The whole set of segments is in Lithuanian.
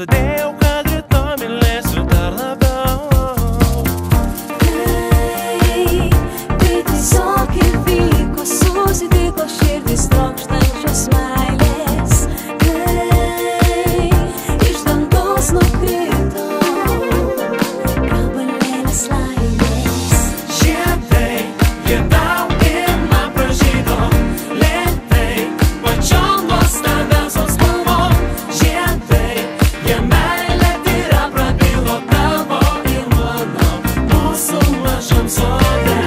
pažadėjau, kad rytoj mylėsiu dar labiau. Tai tiesiog įvyko, susitiko širdis trokštančios meilės. Iš dangaus nukrito gabalėlis laimės. Žiedai, jie tau ir man pražydo, lėtai, pačiom nuostabiausiom spalvom. Žiedai, jie meilė tyra prabilo tavo ir mano, mūsų mažam sode.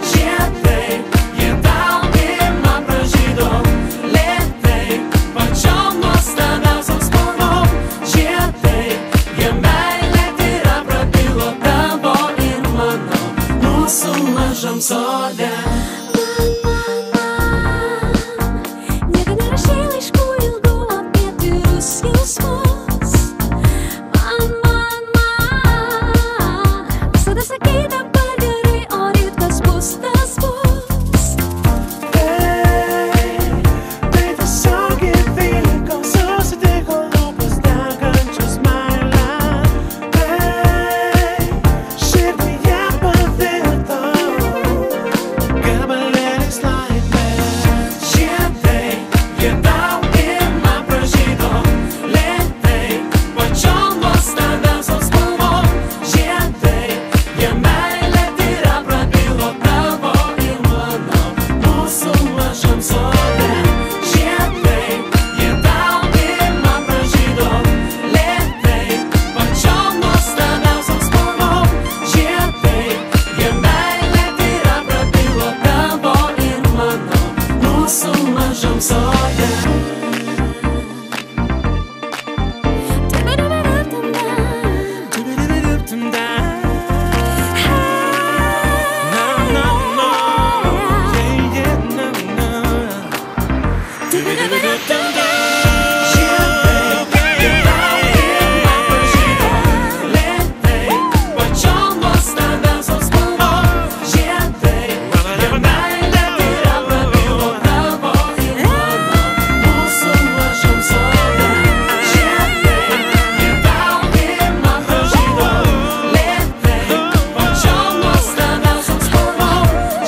Žiedai, jie tau ir man pražydo, lėtai, pačiom nuostabiausiom spalvom. Žiedai, jie meilė tyra prabilo tavo ir mano, mūsų mažam sode. Niekada nerašei laiškų ilgų apie tyrus jausmus. Man visada sakei dabar gerai, o ryt kas bus, tas bus. Tai tiesiog įvyko, susitiko lūpas degančios meilę. Širdyje pavirto gabalėlis laimės. Žiedai, jie tau ir man pražydo, lėtai, pačiom nuostabiausiom spalvom. Žiedai, jie meilė tyra prabilo tavo ir mano, mūsų mažam sode. Žiedai, jie tau ir man pražydo, lėtai, pačiom nuostabiausiom spalvom.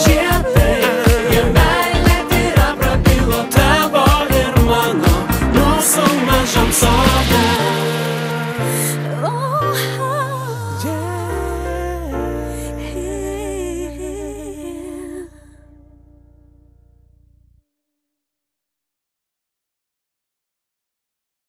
Žiedai, jie meilė tyra prabilo tavo ir mano, mūsų mažam sode. Oh